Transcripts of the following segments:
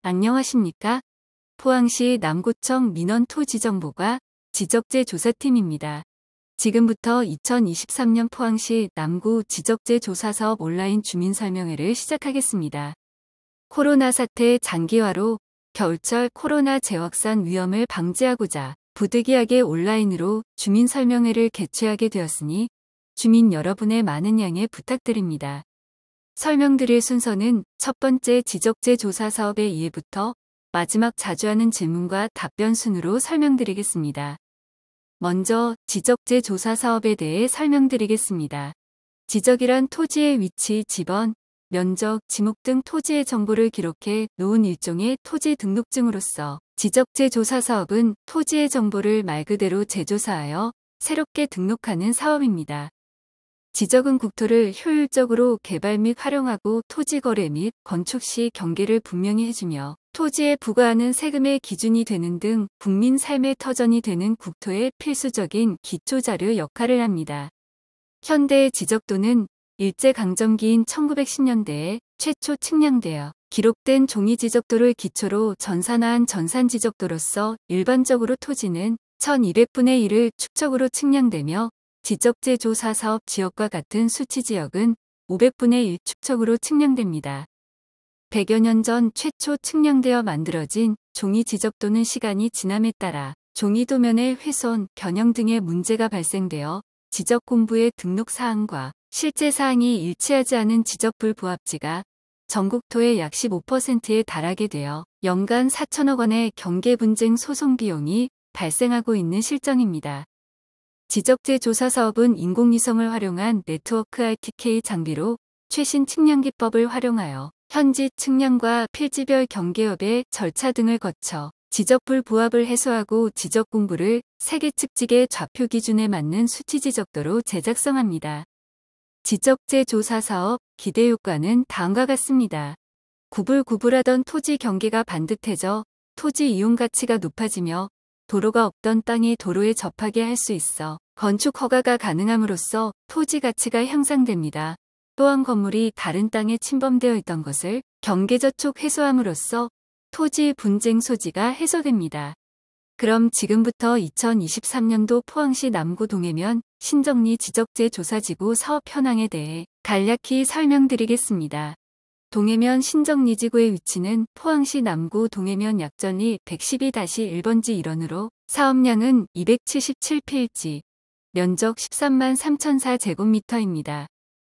안녕하십니까? 포항시 남구청 민원토지정보과 지적재 조사팀입니다. 지금부터 2023년 포항시 남구 지적재 조사사업 온라인 주민설명회를 시작하겠습니다. 코로나 사태 장기화로 겨울철 코로나 재확산 위험을 방지하고자 부득이하게 온라인으로 주민설명회를 개최하게 되었으니 주민 여러분의 많은 양해 부탁드립니다. 설명드릴 순서는 첫 번째 지적재 조사 사업의 이해부터 마지막 자주 하는 질문과 답변 순으로 설명드리겠습니다. 먼저 지적재 조사 사업에 대해 설명드리겠습니다. 지적이란 토지의 위치, 지번, 면적, 지목 등 토지의 정보를 기록해 놓은 일종의 토지 등록증으로서 지적재 조사 사업은 토지의 정보를 말 그대로 재조사하여 새롭게 등록하는 사업입니다. 지적은 국토를 효율적으로 개발 및 활용하고 토지 거래 및 건축 시 경계를 분명히 해주며 토지에 부과하는 세금의 기준이 되는 등 국민 삶의 터전이 되는 국토의 필수적인 기초자료 역할을 합니다. 현대의 지적도는 일제강점기인 1910년대에 최초 측량되어 기록된 종이 지적도를 기초로 전산화한 전산지적도로서 일반적으로 토지는 1200분의 1을 축적으로 측량되며 지적재 조사 사업 지역과 같은 수치 지역은 500분의 1 축적으로 측량됩니다. 100여 년 전 최초 측량되어 만들어진 종이 지적도는 시간이 지남에 따라 종이 도면의 훼손, 변형 등의 문제가 발생되어 지적 공부의 등록 사항과 실제 사항이 일치하지 않은 지적 불부합지가 전국토의 약 15%에 달하게 되어 연간 4천억 원의 경계 분쟁 소송 비용이 발생하고 있는 실정입니다. 지적재 조사 사업은 인공위성을 활용한 네트워크 RTK 장비로 최신 측량 기법을 활용하여 현지 측량과 필지별 경계업의 절차 등을 거쳐 지적 불부합을 해소하고 지적 공부를 세계 측직의 좌표 기준에 맞는 수치 지적도로 제작성합니다. 지적재 조사 사업 기대 효과는 다음과 같습니다. 구불구불하던 토지 경계가 반듯해져 토지 이용 가치가 높아지며 도로가 없던 땅이 도로에 접하게 할 수 있어 건축 허가가 가능함으로써 토지 가치가 향상됩니다. 또한 건물이 다른 땅에 침범되어 있던 것을 경계저촉 해소함으로써 토지 분쟁 소지가 해소됩니다. 그럼 지금부터 2023년도 포항시 남구 동해면 신정리 지적재 조사지구 사업 현황에 대해 간략히 설명드리겠습니다. 동해면 신정리지구의 위치는 포항시 남구 동해면 약전리 112-1번지 일원으로 사업량은 277필지, 면적 13만 3004제곱미터입니다.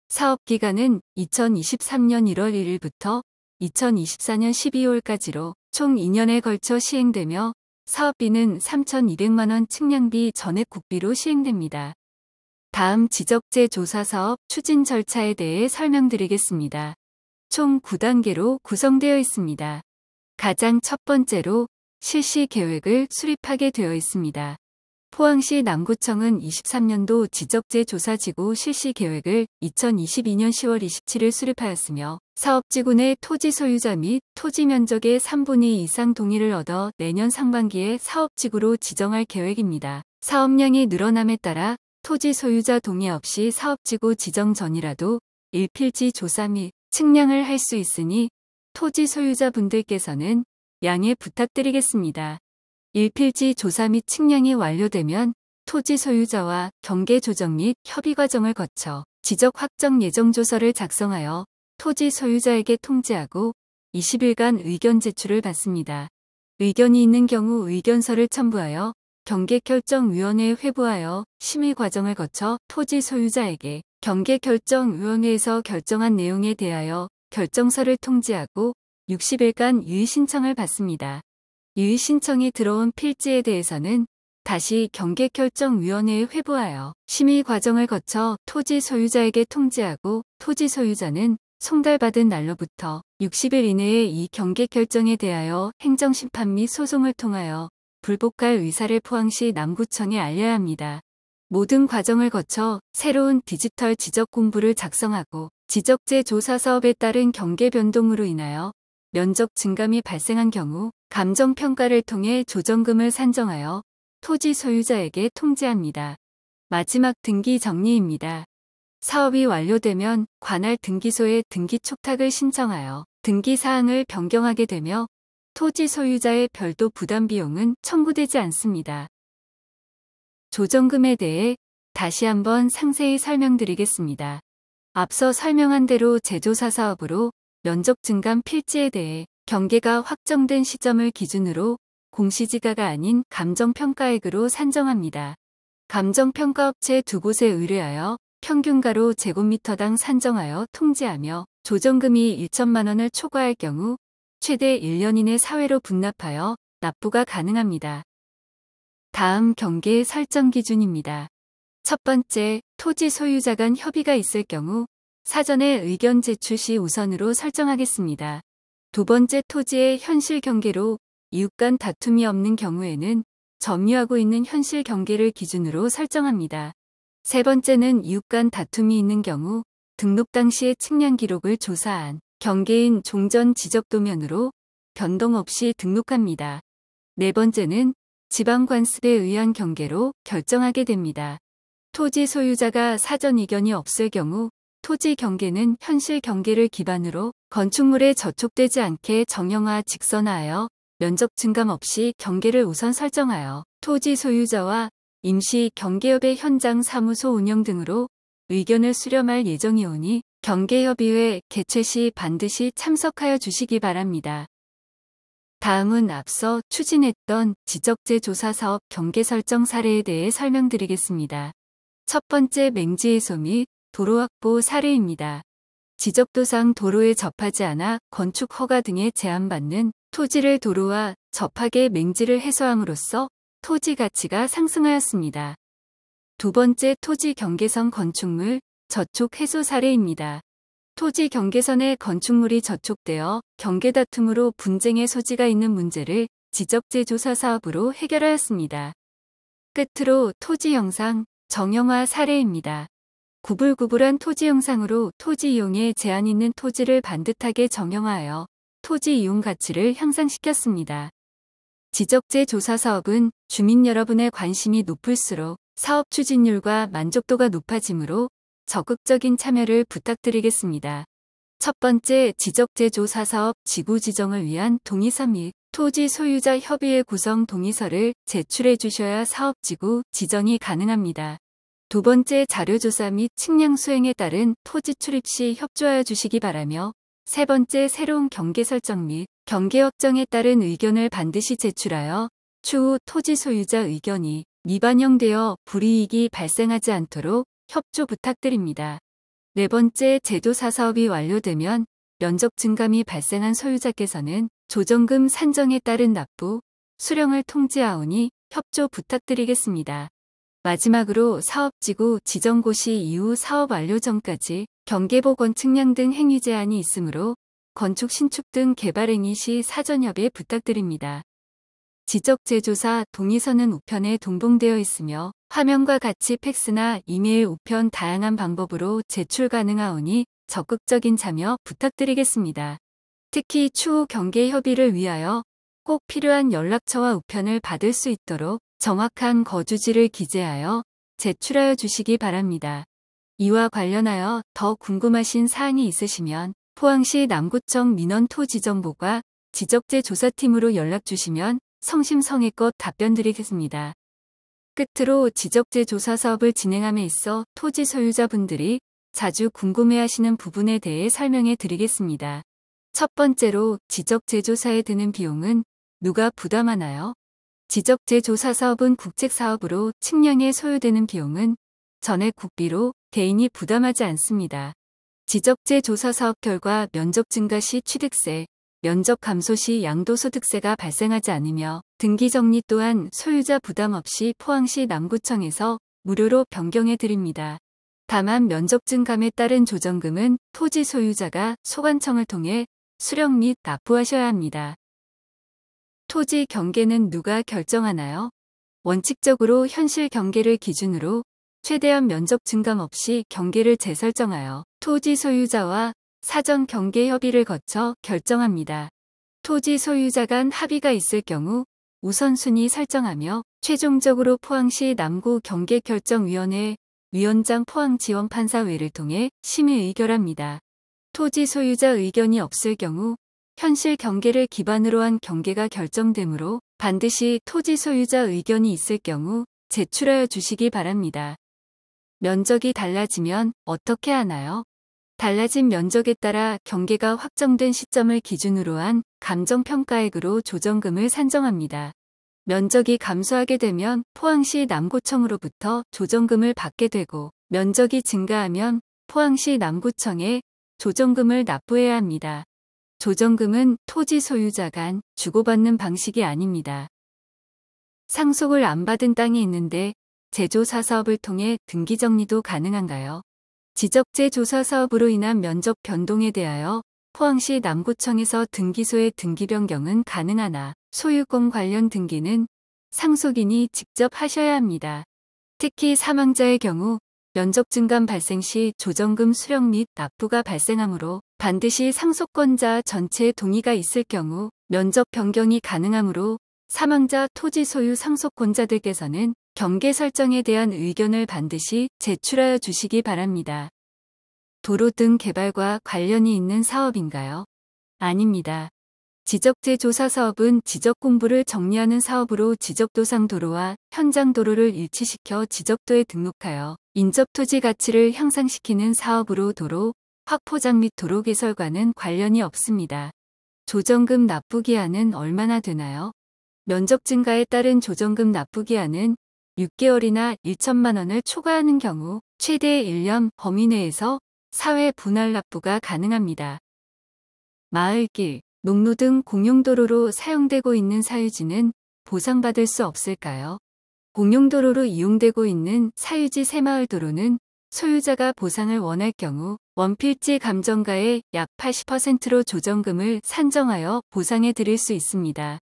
사업기간은 2023년 1월 1일부터 2024년 12월까지로 총 2년에 걸쳐 시행되며 사업비는 3,200만 원 측량비 전액 국비로 시행됩니다. 다음 지적재 조사 사업 추진 절차에 대해 설명드리겠습니다. 총 9단계로 구성되어 있습니다. 가장 첫 번째로 실시 계획을 수립하게 되어 있습니다. 포항시 남구청은 23년도 지적재 조사지구 실시 계획을 2022년 10월 27일 수립하였으며 사업지구 내 토지 소유자 및 토지 면적의 3분의 2 이상 동의를 얻어 내년 상반기에 사업지구로 지정할 계획입니다. 사업량이 늘어남에 따라 토지 소유자 동의 없이 사업지구 지정 전이라도 1필지 조사 및 측량을 할 수 있으니 토지 소유자분들께서는 양해 부탁드리겠습니다. 1필지 조사 및 측량이 완료되면 토지 소유자와 경계 조정 및 협의 과정을 거쳐 지적 확정 예정 조서를 작성하여 토지 소유자에게 통지하고 20일간 의견 제출을 받습니다. 의견이 있는 경우 의견서를 첨부하여 경계결정위원회에 회부하여 심의 과정을 거쳐 토지 소유자에게 경계결정위원회에서 결정한 내용에 대하여 결정서를 통지하고 60일간 유의 신청을 받습니다. 유의 신청이 들어온 필지에 대해서는 다시 경계결정위원회에 회부하여 심의 과정을 거쳐 토지 소유자에게 통지하고 토지 소유자는 송달받은 날로부터 60일 이내에 이 경계결정에 대하여 행정심판 및 소송을 통하여 불복할 의사를 포항시 남구청에 알려야 합니다. 모든 과정을 거쳐 새로운 디지털 지적 공부를 작성하고 지적재 조사 사업에 따른 경계 변동으로 인하여 면적 증감이 발생한 경우 감정평가를 통해 조정금을 산정하여 토지 소유자에게 통지합니다. 마지막 등기 정리입니다. 사업이 완료되면 관할 등기소에 등기 촉탁을 신청하여 등기 사항을 변경하게 되며 토지 소유자의 별도 부담 비용은 청구되지 않습니다. 조정금에 대해 다시 한번 상세히 설명드리겠습니다. 앞서 설명한 대로 제조사 사업으로 면적 증감 필지에 대해 경계가 확정된 시점을 기준으로 공시지가가 아닌 감정평가액으로 산정합니다. 감정평가업체 2곳에 의뢰하여 평균가로 제곱미터당 산정하여 통지하며 조정금이 1천만 원을 초과할 경우 최대 1년 이내 사회로 분납하여 납부가 가능합니다. 다음 경계 설정 기준입니다. 첫 번째, 토지 소유자 간 협의가 있을 경우 사전에 의견 제출 시 우선으로 설정하겠습니다. 두 번째, 토지의 현실 경계로 이웃 간 다툼이 없는 경우에는 점유하고 있는 현실 경계를 기준으로 설정합니다. 세 번째는 이웃 간 다툼이 있는 경우 등록 당시의 측량 기록을 조사한 경계인 종전 지적도면으로 변동 없이 등록합니다. 네 번째는 지방관습에 의한 경계로 결정하게 됩니다. 토지 소유자가 사전 이견이 없을 경우 토지 경계는 현실 경계를 기반으로 건축물에 저촉되지 않게 정형화 직선화하여 면적 증감 없이 경계를 우선 설정하여 토지 소유자와 임시 경계협의 현장 사무소 운영 등으로 의견을 수렴할 예정이오니 경계협의회 개최 시 반드시 참석하여 주시기 바랍니다. 다음은 앞서 추진했던 지적재 조사 사업 경계 설정 사례에 대해 설명드리겠습니다. 첫 번째, 맹지해소 및 도로 확보 사례입니다. 지적도상 도로에 접하지 않아 건축 허가 등에 제한받는 토지를 도로와 접하게 맹지를 해소함으로써 토지 가치가 상승하였습니다. 두 번째, 토지 경계선 건축물 저촉 해소 사례입니다. 토지 경계선에 건축물이 저촉되어 경계 다툼으로 분쟁의 소지가 있는 문제를 지적재 조사 사업으로 해결하였습니다. 끝으로 토지 형상 정형화 사례입니다. 구불구불한 토지 형상으로 토지 이용에 제한 있는 토지를 반듯하게 정형화하여 토지 이용 가치를 향상시켰습니다. 지적재 조사 사업은 주민 여러분의 관심이 높을수록 사업 추진율과 만족도가 높아지므로 적극적인 참여를 부탁드리겠습니다. 첫 번째, 지적재 조사 사업 지구 지정을 위한 동의서 및 토지 소유자 협의회 구성 동의서를 제출해 주셔야 사업 지구 지정이 가능합니다. 두 번째, 자료조사 및 측량 수행에 따른 토지 출입 시 협조하여 주시기 바라며 세 번째, 새로운 경계 설정 및 경계 확정에 따른 의견을 반드시 제출하여 추후 토지 소유자 의견이 미반영되어 불이익이 발생하지 않도록 협조 부탁드립니다. 네 번째, 제조사 사업이 완료되면 면적 증감이 발생한 소유자께서는 조정금 산정에 따른 납부, 수령을 통지하오니 협조 부탁드리겠습니다. 마지막으로 사업지구 지정고시 이후 사업 완료 전까지 경계복원 측량 등 행위 제한이 있으므로 건축 신축 등 개발 행위 시 사전협의 부탁드립니다. 지적재조사 동의서는 우편에 동봉되어 있으며 화면과 같이 팩스나 이메일 우편 다양한 방법으로 제출 가능하오니 적극적인 참여 부탁드리겠습니다. 특히 추후 경계 협의를 위하여 꼭 필요한 연락처와 우편을 받을 수 있도록 정확한 거주지를 기재하여 제출하여 주시기 바랍니다. 이와 관련하여 더 궁금하신 사항이 있으시면 포항시 남구청 민원토지정보과 지적재 조사팀으로 연락 주시면 성심성의껏 답변드리겠습니다. 끝으로 지적재 조사 사업을 진행함에 있어 토지 소유자분들이 자주 궁금해하시는 부분에 대해 설명해 드리겠습니다. 첫 번째로 지적재 조사에 드는 비용은 누가 부담하나요? 지적재 조사 사업은 국책사업으로 측량에 소요되는 비용은 전액 국비로 개인이 부담하지 않습니다. 지적재 조사 사업 결과 면적 증가 시 취득세, 면적 감소 시 양도소득세가 발생하지 않으며 등기 정리 또한 소유자 부담 없이 포항시 남구청에서 무료로 변경해 드립니다. 다만 면적 증감에 따른 조정금은 토지 소유자가 소관청을 통해 수령 및 납부하셔야 합니다. 토지 경계는 누가 결정하나요? 원칙적으로 현실 경계를 기준으로 최대한 면적 증감 없이 경계를 재설정하여 토지 소유자와 사전 경계 협의를 거쳐 결정합니다. 토지 소유자 간 합의가 있을 경우 우선순위 설정하며 최종적으로 포항시 남구경계결정위원회 위원장 포항지원판사회를 통해 심의 의결합니다. 토지 소유자 의견이 없을 경우 현실 경계를 기반으로 한 경계가 결정되므로 반드시 토지 소유자 의견이 있을 경우 제출하여 주시기 바랍니다. 면적이 달라지면 어떻게 하나요? 달라진 면적에 따라 경계가 확정된 시점을 기준으로 한 감정평가액으로 조정금을 산정합니다. 면적이 감소하게 되면 포항시 남구청으로부터 조정금을 받게 되고 면적이 증가하면 포항시 남구청에 조정금을 납부해야 합니다. 조정금은 토지 소유자 간 주고받는 방식이 아닙니다. 상속을 안 받은 땅이 있는데 제조사 사업을 통해 등기 정리도 가능한가요? 지적재 조사 사업으로 인한 면적 변동에 대하여 포항시 남구청에서 등기소의 등기 변경은 가능하나 소유권 관련 등기는 상속인이 직접 하셔야 합니다. 특히 사망자의 경우 면적 증감 발생 시 조정금 수령 및 납부가 발생하므로 반드시 상속권자 전체의 동의가 있을 경우 면적 변경이 가능하므로 사망자 토지 소유 상속권자들께서는 경계 설정에 대한 의견을 반드시 제출하여 주시기 바랍니다. 도로 등 개발과 관련이 있는 사업인가요? 아닙니다. 지적재 조사 사업은 지적 공부를 정리하는 사업으로 지적도상 도로와 현장 도로를 일치시켜 지적도에 등록하여 인접 토지 가치를 향상시키는 사업으로 도로 확포장 및 도로 개설과는 관련이 없습니다. 조정금 납부 기한은 얼마나 되나요? 면적 증가에 따른 조정금 납부 기한은 6개월이나 1천만 원을 초과하는 경우 최대 1년 범위 내에서 사회 분할 납부가 가능합니다. 마을길, 농로 등 공용도로로 사용되고 있는 사유지는 보상받을 수 없을까요? 공용도로로 이용되고 있는 사유지 새마을도로는 소유자가 보상을 원할 경우 원필지 감정가의 약 80%로 조정금을 산정하여 보상해 드릴 수 있습니다.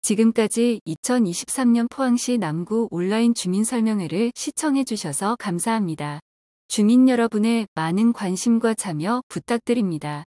지금까지 2023년 포항시 남구 온라인 주민설명회를 시청해 주셔서 감사합니다. 주민 여러분의 많은 관심과 참여 부탁드립니다.